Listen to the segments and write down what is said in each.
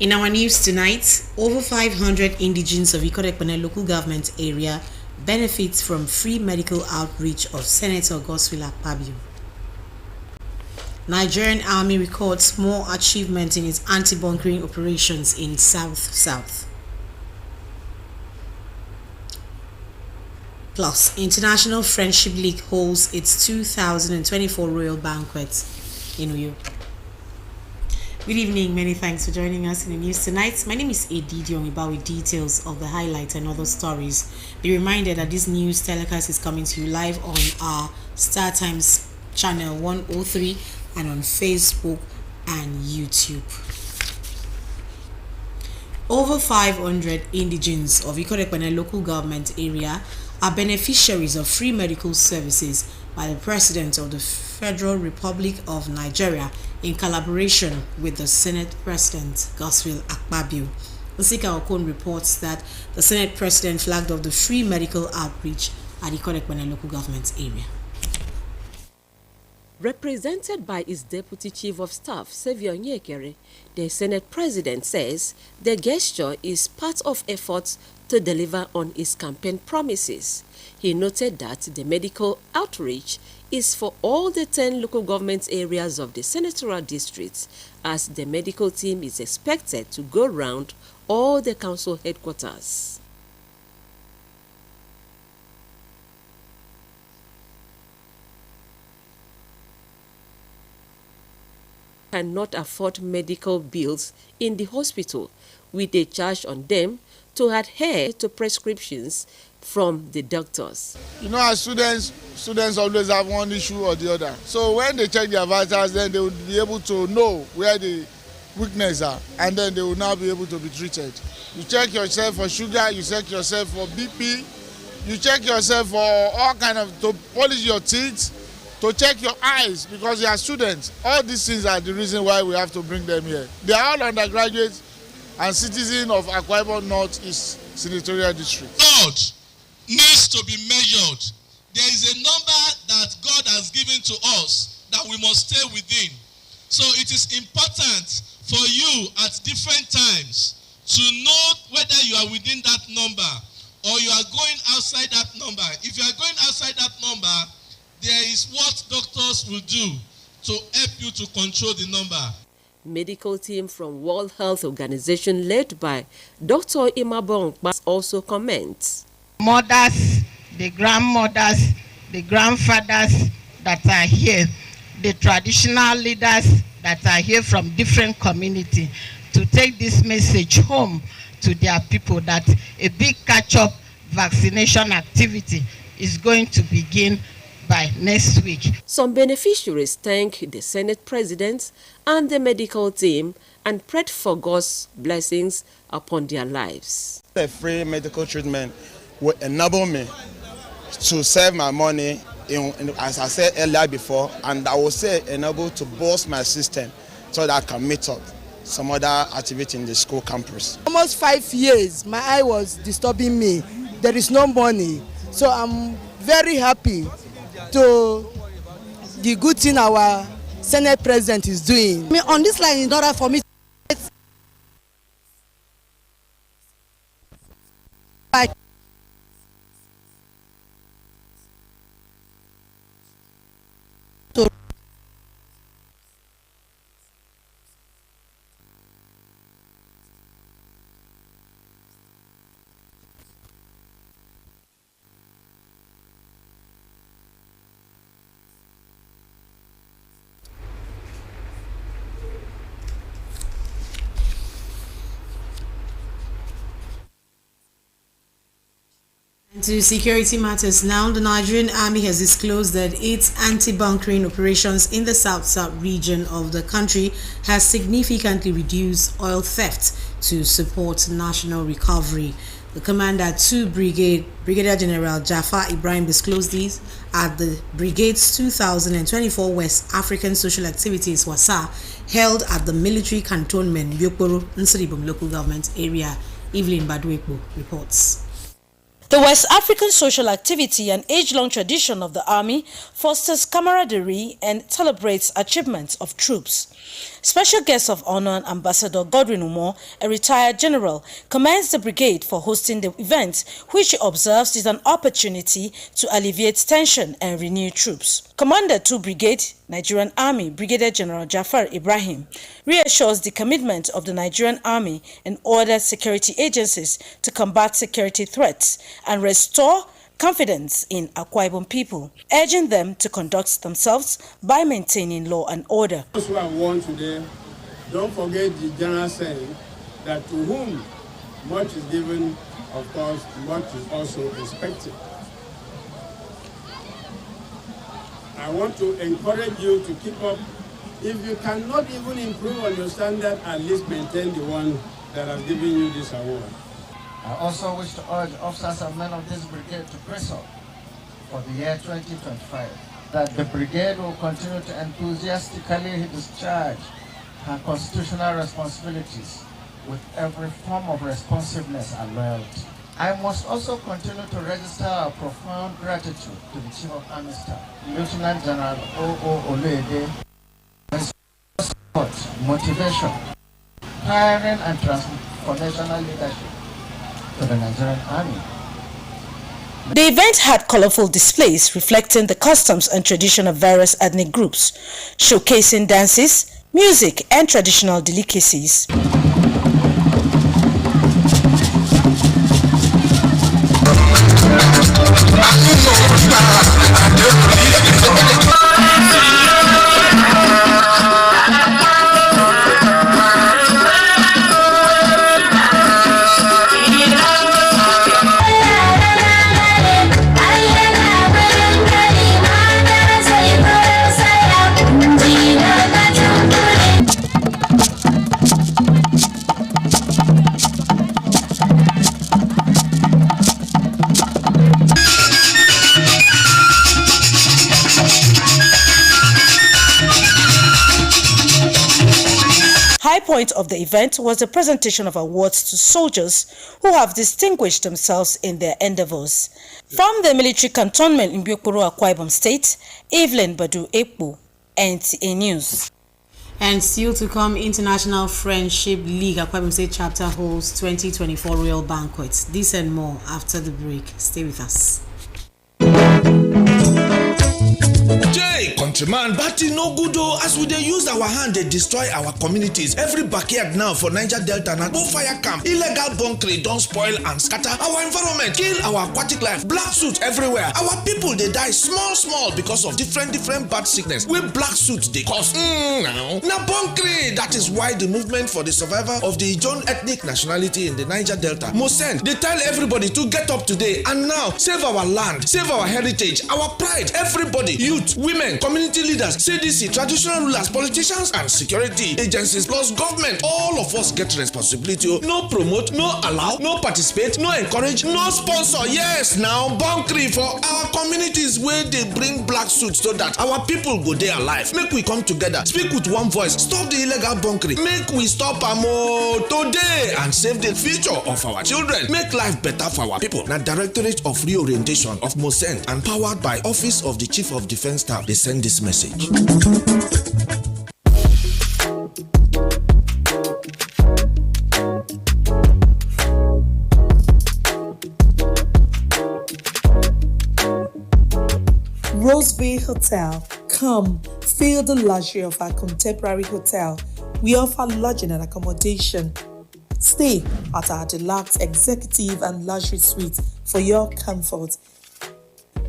In our news tonight, over 500 indigents of Ikot-Ekpene local government area benefit from free medical outreach of Senator Godswill Akpabio. Nigerian Army records more achievement in its anti-bunkering operations in South-South. Plus, International Friendship League holds its 2024 Royal Banquet in Uyo. Good evening, many thanks for joining us in the news tonight. My name is Edidi Ongiba with details of the highlights and other stories. Be reminded that this news telecast is coming to you live on our Star Times channel 103 and on Facebook and YouTube. Over 500 indigents of Ikot-Ekpene local government area are beneficiaries of free medical services by the President of the Federal Republic of Nigeria in collaboration with the Senate President Godswill Akpabio. Osika Okon reports that the Senate President flagged off the free medical outreach at Ikot-Ekpene local government area. Represented by his Deputy Chief of Staff, Saviour Nyekere, the Senate President says the gesture is part of efforts to deliver on his campaign promises. He noted that the medical outreach is for all the 10 local government areas of the senatorial districts, as the medical team is expected to go round all the council headquarters. Cannot afford medical bills in the hospital, with a charge on them to adhere to prescriptions from the doctors. You know, as students always have one issue or the other. So when they check their vitals, then they will be able to know where the weaknesses are, and then they will now be able to be treated. You check yourself for sugar, you check yourself for BP, you check yourself for all kind of, to polish your teeth, to check your eyes, because they are students. All these things are the reason why we have to bring them here. They are all undergraduates and citizens of Akwa Ibom North East Senatorial District. God needs to be measured. There is a number that God has given to us that we must stay within. So it is important for you at different times to know whether you are within that number or you are going outside that number. If you are going outside that number, there is what doctors will do to help you to control the number. Medical team from World Health Organization led by Dr. Imabong also comments. Mothers, the grandmothers, the grandfathers that are here, the traditional leaders that are here from different communities, to take this message home to their people that a big catch-up vaccination activity is going to begin by next week. Some beneficiaries thank the Senate President and the medical team and prayed for God's blessings upon their lives. The free medical treatment will enable me to save my money, as I said earlier before, and I will say enable to boost my system so that I can meet up some other activity in the school campus. Almost 5 years, my eye was disturbing me. There is no money, so I'm very happy to the good thing our Senate President is doing. On this line, in order for me To security matters now, the Nigerian Army has disclosed that its anti-bunkering operations in the South-South region of the country has significantly reduced oil theft to support national recovery. The commander to Brigadier General Jafar Ibrahim disclosed these at the Brigade's 2024 West African Social Activities WASA held at the military cantonment Biokporo, Nsribom local government area. Evelyn Badwekbo reports. The West African social activity, an age-long tradition of the Army, fosters camaraderie and celebrates achievements of troops. Special guest of honor, Ambassador Godwin Umo, a retired general, commends the brigade for hosting the event, which he observes is an opportunity to alleviate tension and renew troops. Commander 2 Brigade, Nigerian Army, Brigadier General Jafar Ibrahim, reassures the commitment of the Nigerian Army and other security agencies to combat security threats and restore confidence in Akwa Ibom people, urging them to conduct themselves by maintaining law and order. Those who are warned today, don't forget the general saying that to whom much is given, of course, much is also expected. I want to encourage you to keep up. If you cannot even improve on your standard, at least maintain the one that has given you this award. I also wish to urge officers and men of this brigade to press up for the year 2025, that the brigade will continue to enthusiastically discharge her constitutional responsibilities with every form of responsiveness and loyalty. I must also continue to register our profound gratitude to the Chief of Army Staff, Lieutenant General O.O. Oluyede, for his support, motivation, hiring and transformational leadership to the Nigerian Army. The event had colorful displays reflecting the customs and tradition of various ethnic groups, showcasing dances, music, and traditional delicacies. High point of the event was the presentation of awards to soldiers who have distinguished themselves in their endeavors. From the military cantonment in Biokporo, Akwa Ibom State, Evelyn Badu Ekpo, NTA News. And still to come, International Friendship League Akwa Ibom State chapter holds 2024 Royal Banquet. This and more after the break. Stay with us. Jay, countryman, but it no good though, as we dey use our hand they destroy our communities. Every backyard now for Niger Delta na go fire camp. Illegal bunkering don't spoil and scatter our environment, kill our aquatic life, black suit everywhere. Our people they die small because of different bad sickness wey black suit they cause. Now bunkering, that is why the movement for the survival of the Ijaw ethnic nationality in the Niger Delta, Mosend, they tell everybody to get up today and now save our land, save our heritage, our pride. Everybody, youth, women, community leaders, CDC, traditional rulers, politicians, and security agencies, plus government, all of us get responsibility. No promote, no allow, no participate, no encourage, no sponsor. Yes, now bunkering for our communities where they bring black suits so that our people go there alive. Make we come together, speak with one voice, stop the illegal bunkering, make we stop today and save the future of our children. Make life better for our people. Now, Directorate of Reorientation of Mosend and powered by Office of the Chief of Defense Staff, they send this message. Roseville Hotel. Come, feel the luxury of our contemporary hotel. We offer lodging and accommodation. Stay at our deluxe executive and luxury suite for your comfort.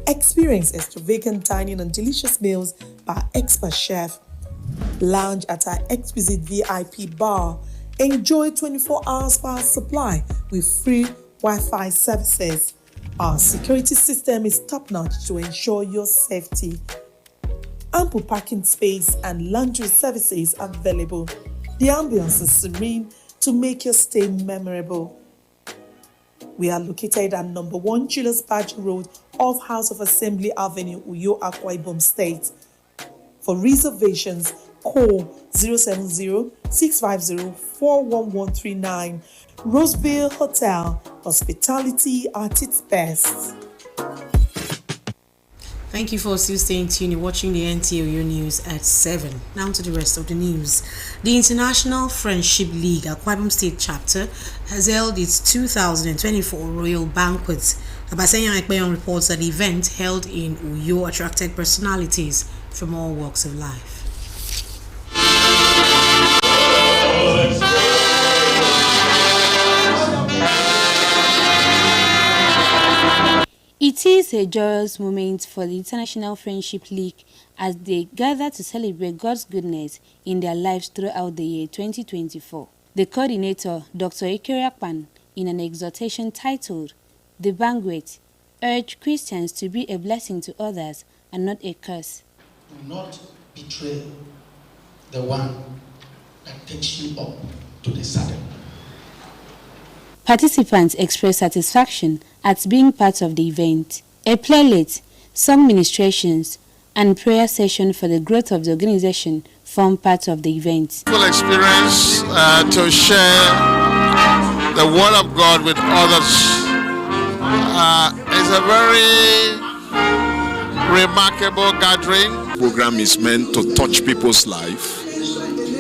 Experience extravagant dining and delicious meals by expert chef. Lounge at our exquisite VIP bar. Enjoy 24 hours power supply with free Wi-Fi services. Our security system is top-notch to ensure your safety. Ample parking space and laundry services available. The ambience is serene to make your stay memorable. We are located at number 1 Julius Badger Road off House of Assembly Avenue, Uyo, Akwa Ibom State. For reservations, call 070-650-41139. Roseville Hotel, hospitality at its best. Thank you for still staying tuned. You're watching the NTOU News at 7. Now to the rest of the news. The International Friendship League, Akwa Ibom State Chapter, has held its 2024 Royal Banquet. Abasenya Ekpeyon reports that the event held in Uyo attracted personalities from all walks of life. It is a joyous moment for the International Friendship League as they gather to celebrate God's goodness in their lives throughout the year 2024. The coordinator, Dr. Ekere Akpan, in an exhortation titled The Banquet, urged Christians to be a blessing to others and not a curse. Do not betray the one that takes you up to the saddle. Participants expressed satisfaction at being part of the event. A playlist, song ministrations, and prayer session for the growth of the organization form part of the event. Full experience to share the word of God with others. It's a very remarkable gathering. The program is meant to touch people's life,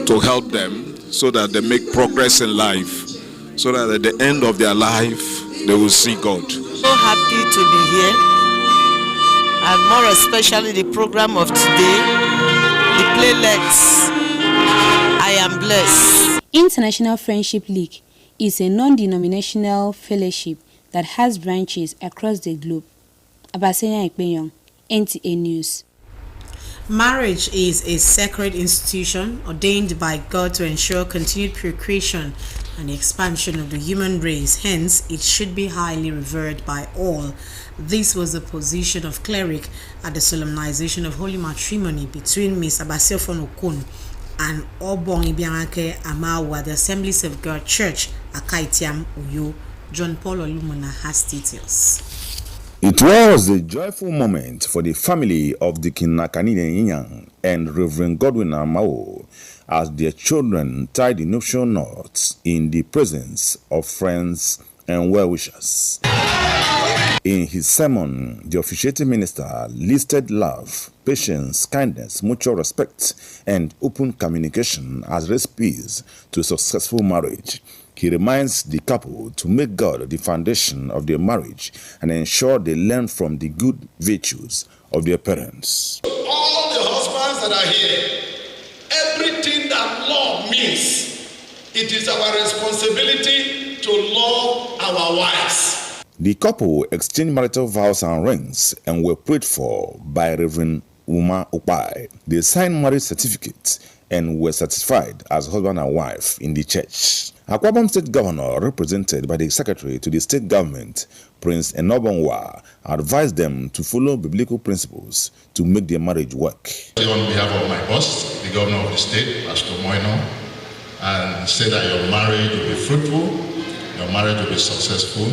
to help them so that they make progress in life, so that at the end of their life they will see God. So happy to be here, and more especially the program of today, the playlets. I am blessed. International Friendship League is a non-denominational fellowship that has branches across the globe. Abasenya Ekpeyon, NTA News. Marriage is a sacred institution ordained by God to ensure continued procreation and the expansion of the human race. Hence, it should be highly revered by all. This was the position of cleric at the solemnization of holy matrimony between Miss Abasiofon Okun and Obong Ibianake Amawa, the Assemblies of God Church, Akaitiam, Uyo. John Paul Olumona has details. It was a joyful moment for the family of Deacon Nakanine Inyang and Reverend Godwin Amao as their children tied the nuptial knots in the presence of friends and well-wishers. In his sermon, the officiating minister listed love, patience, kindness, mutual respect, and open communication as recipes to successful marriage. He reminds the couple to make God the foundation of their marriage and ensure they learn from the good virtues of their parents. All the husbands that are here, everything that love means, it is our responsibility to love our wives. The couple exchanged marital vows and rings and were prayed for by Reverend Uma Opai. They signed marriage certificates and were certified as husband and wife in the church. Akwa Ibom State Governor, represented by the Secretary to the State Government, Prince Enobonwa, advised them to follow biblical principles to make their marriage work. On behalf of my boss, the Governor of the State, Pastor Moino, and say that your marriage will be fruitful, your marriage will be successful,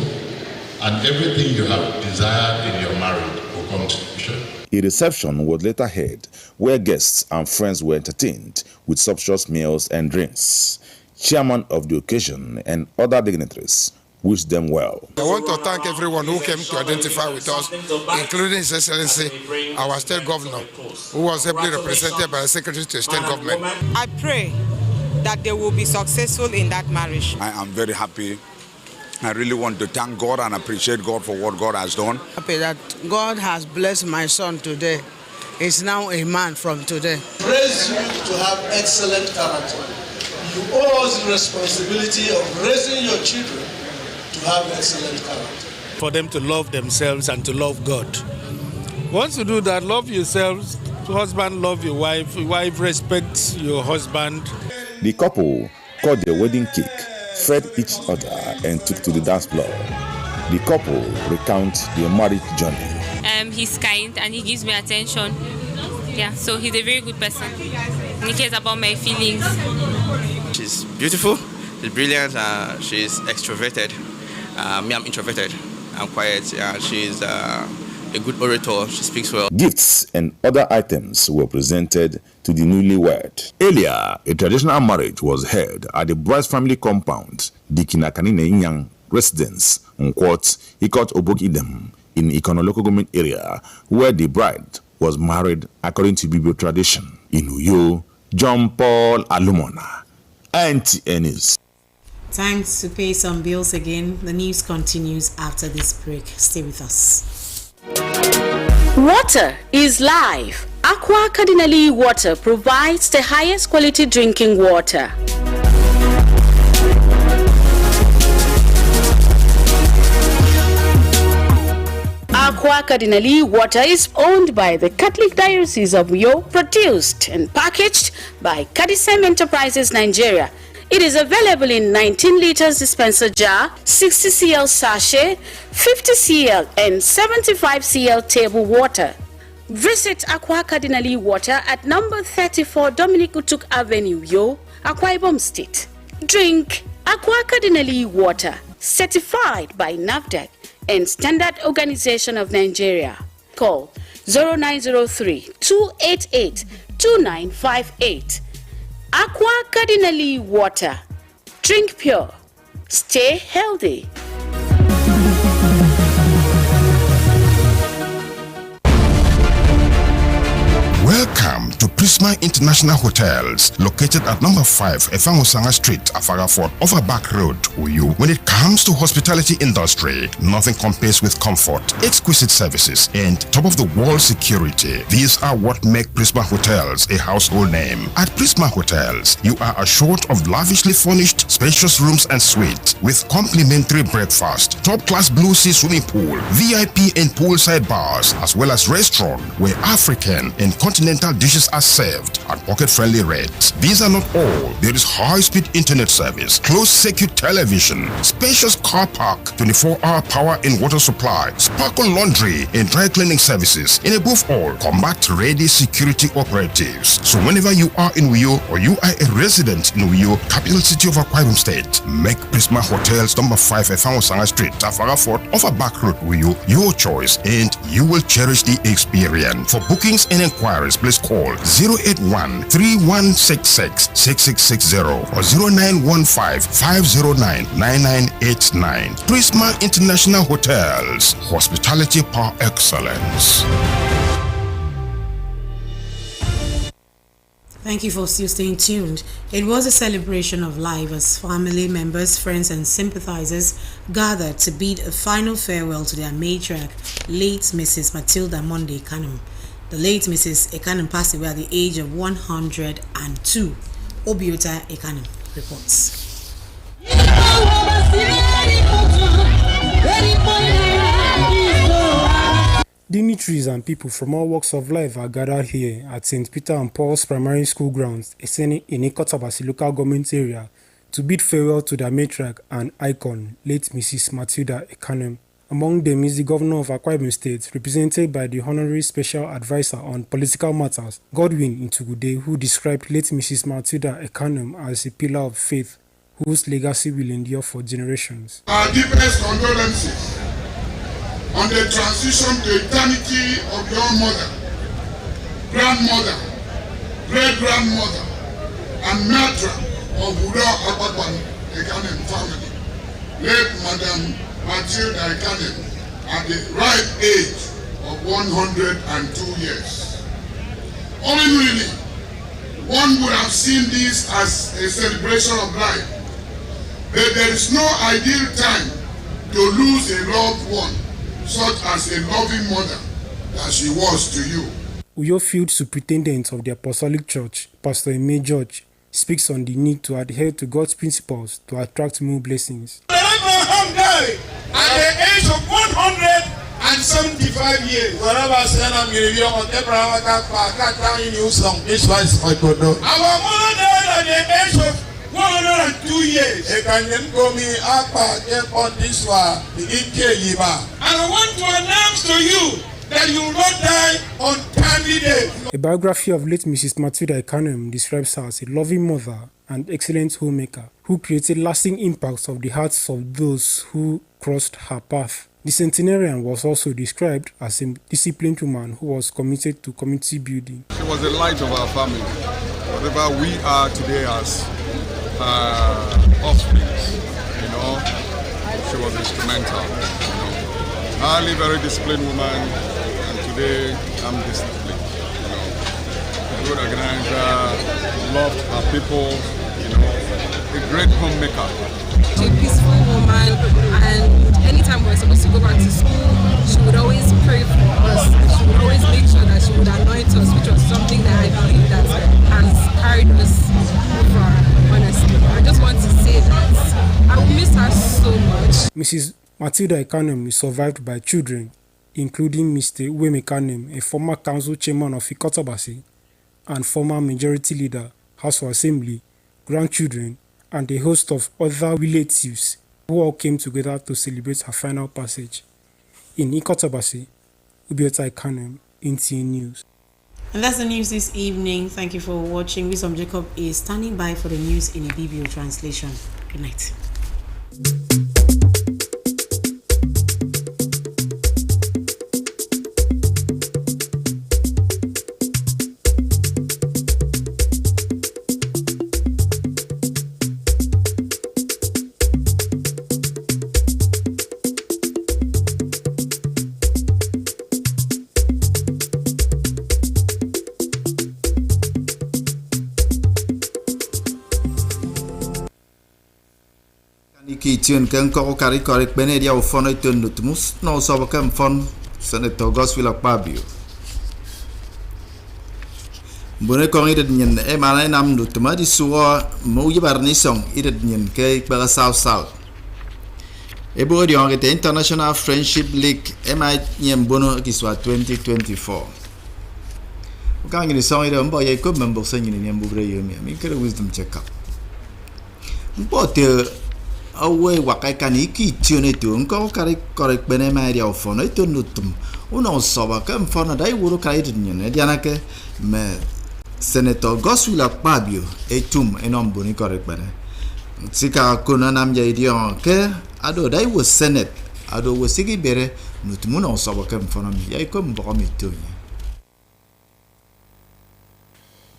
and everything you have desired in your marriage will come to fruition. A reception was later held where guests and friends were entertained with sumptuous meals and drinks. Chairman of the occasion and other dignitaries wished them well. I want to thank everyone who came to identify with us, including His Excellency, our State Governor, who was ably represented by the Secretary to the State Government. I pray that they will be successful in that marriage. I am very happy. I really want to thank God and appreciate God for what God has done. Happy that God has blessed my son today. He's now a man from today. Raise you to have excellent character. You owe us the responsibility of raising your children to have excellent character. For them to love themselves and to love God. Once you do that, love yourselves, husband love your wife respect your husband. The couple cut their wedding cake, fed each other, and took to the dance floor. The couple recount their marriage journey. He's kind and he gives me attention. Yeah, so he's a very good person. And he cares about my feelings. She's beautiful, she's brilliant, she's extroverted. Me, I'm introverted. I'm quiet. She's a good orator. She speaks well. Gifts and other items were presented to the newlywed. Earlier, a traditional marriage was held at the bride's family compound, Deacon Nakanine Inyang residence, Nkwot, Ikot Obok Idem, in Ikono local government area, where the bride was married according to Bible tradition. In Uyo, John Paul Alumona, NTN News. Time to pay some bills again. The news continues after this break. Stay with us. Water is life. Aqua Cardinali Water provides the highest quality drinking water. Aqua Cardinali Water is owned by the Catholic Diocese of Uyo, produced and packaged by Cadisem Enterprises Nigeria. It is available in 19 liters dispenser jar, 60 cl sachet, 50 cl and 75 cl table water. Visit Aqua Cardinali Water at number 34 Dominic Utuk Avenue, Uyo, Akwa Ibom State. Drink Aqua Cardinali Water, certified by NAFDAC and Standard Organization of Nigeria. Call 0903-288-2958. Aqua Cardinali Water. Drink pure. Stay healthy. Welcome to Prisma International Hotels, located at number 5 Efangosanga Street, Afarafort, Overback Road, Uyu. When it comes to hospitality industry, nothing compares with comfort, exquisite services, and top-of-the-world security. These are what make Prisma Hotels a household name. At Prisma Hotels, you are assured of lavishly furnished, spacious rooms and suites with complimentary breakfast, top-class Blue Sea swimming pool, VIP and poolside bars, as well as restaurant where African and continental dishes are served at pocket-friendly rates. These are not all. There is high-speed internet service, closed-circuit television, spacious car park, 24-hour power and water supply, sparkle laundry and dry cleaning services, and above all, combat-ready security operatives. So whenever you are in Uyo or you are a resident in Uyo, capital city of Akwa Ibom State, make Prisma Hotels number 5 Efangosanga Street, Afarafort, Overback Road, Uyo, your choice, and you will cherish the experience. For bookings and inquiries, please call 081-3166-6660 or 0915-509-9989. Prisma International Hotels, hospitality par excellence. Thank you for still staying tuned. It was a celebration of life as family members, friends and sympathizers gathered to bid a final farewell to their matriarch, late Mrs. Matilda Monday Ekanem. The late Mrs. Ekanem passed away at the age of 102. Obiota Ekanem reports. Dignitaries and people from all walks of life are gathered here at St. Peter and Paul's Primary School grounds in Ikotabasi local government area to bid farewell to their matriarch and icon, late Mrs. Matilda Ekanem. Among them is the governor of Akwa Ibom State, represented by the Honorary Special Advisor on Political Matters, Godwin Ntugudeh, who described late Mrs. Matilda Ekanem as a pillar of faith, whose legacy will endure for generations. Our deepest condolences on the transition to eternity of your mother, grandmother, great-grandmother, and matron of Udo Akwakwani Ekanem family, late Madam Matilda Ekanem, at the ripe age of 102 years. Ordinarily, one would have seen this as a celebration of life, but there is no ideal time to lose a loved one, such as a loving mother that she was to you. Uyo Field Superintendent of the Apostolic Church, Pastor Eme George, speaks on the need to adhere to God's principles to attract more blessings. Abraham died at the age of 175 years. Our mother died at the age of 102 years. And I want to announce to you that you will not die on timely day. A biography of late Mrs. Matilda Ekanem describes her as a loving mother and excellent homemaker who created lasting impacts of the hearts of those who crossed her path. The centenarian was also described as a disciplined woman who was committed to community building. She was the light of our family. Whatever we are today as offspring, she was instrumental. highly very disciplined woman, and today I'm disciplined. A good organizer, loved her people, a great homemaker. She's a peaceful woman, and anytime we're supposed to go back to school, she would always pray for us. She would always make sure that she would anoint us, which was something that I believe that has carried us over, honestly. I just want to say that I will miss her so much. Mrs. Matilda Ekanem is survived by children, including Mr. Weme Ekanem, a former council chairman of Ikotabasi and former majority leader, House of Assembly, grandchildren, and a host of other relatives who all came together to celebrate her final passage. In Ikotabasi, Ubiota Ekanem, NTA News. And that's the news this evening. Thank you for watching. Wisdom Jacob is standing by for the news in a BBO translation. Good night. Ki tune kan ko kari korek benedia o fono tun nutmus no so bakam fon senator Goswill Akpabio bone ko ngidet nyen e mana nam nutma di suwa mo yibar ni song idet nyen ke ba south e bo di on International Friendship League e ma nyen bono ki swa 2024 ka ngi song ide mbo ye ko member sen ni nyen bubre yomi mi kere wisdom check up mbo te awe wakai kaniki tione tu engkau kari korek bene mai dia fono itu nutum uno soba kan fono dai wuro kai dinne dia nake me senator Goswill Akpabio etum enom boni korek bene sika kuna nam ja idion ke ado dai wo senate ado wo sigi bere nutum uno soba kan fono mi ai kom bo mi tu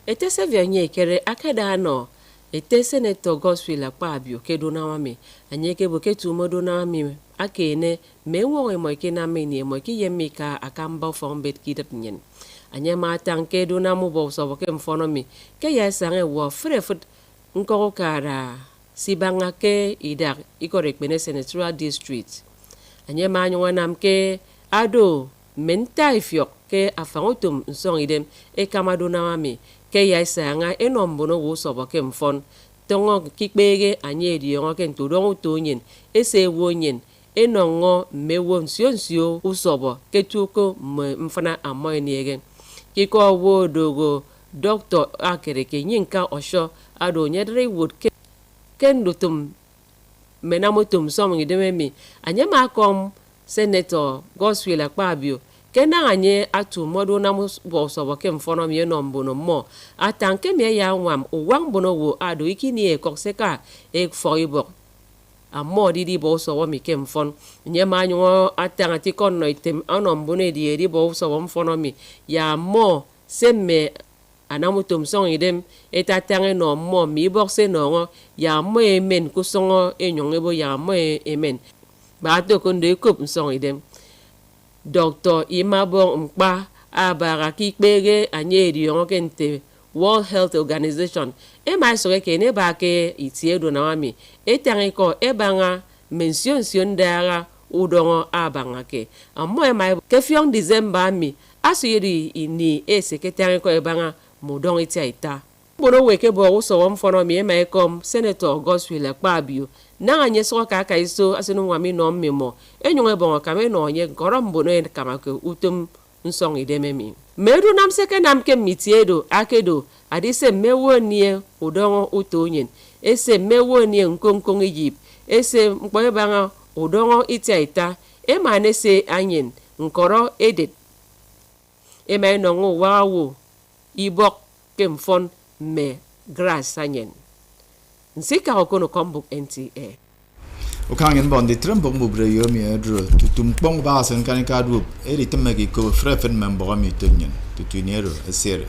ete se vyenye kere akeda no ete senator Goswill Akpabio kedona wame anyeke boketu modona wame akene mewo mo ikena meni mo ki yemika akamba fombet kidap nyen anya matang kedona mo bo so bokem fonomi ke yasange wo frefut nkoro kara sibanga ke ida ikorek bene senatorial district anya manyo wanam ke ado menta ifyok ke afangotum nsong idem e kamadona wame ke yaisanga enombono wo sobo kem fon tongo kikbege anye diongo ken tudongo tonyen ese wonyen enongo mewo nsio usobo ketuko mfana amoyniege kiko wo dogo doctor akere ke nyinka osho ado nyedre wood ken dutum menamotum som ngidememi anye makom senator Goswill Akpabio kena anye atu modo na bo so bo kem fono mi no mbono mo atanke me ya nwam uwang bono wo ado ikini e kokseka e foibo amo di bo so wo mi kem fon nye ma nyo atanga ti kon no item ano mbono di bo so wo fono mi ya mo semme anamutum song idem etatanga no mo mi bokse no ya mo emen kusongo enyong ebo ya mo emen ba to kon de kup song idem Dr. Imabong Mkpa abara kikpege anyeri kente World Health Organization ema soke kene ba ke itiedo na wami etangi ko ebanga mention dara udongo abanga ke amo ema kefiong December mi asiri ini sekretary ko ebanga mudong itiaita bono weke bo so won fono mi ema kom Senator Goswill Akpabio na anye so ka iso asinu wami no memo enyonge bon ka me no nye gorombo no kama ke utum nsong idememi medu nam seke nam ke mitiedo akedo adise mewo nie udongo utonyen ese mewo nie nkonkong yip ese mkpo banga udongo itiaita ema ne se anyen nkoro edet ema no ngo wawo ibok kemfon me grass anyen nsika okono kombuk NTA Okangen bondi trembok mubre yomi edro tutum pong basen kanika du eri temegi ko frefen member mi tunyen tutunero asere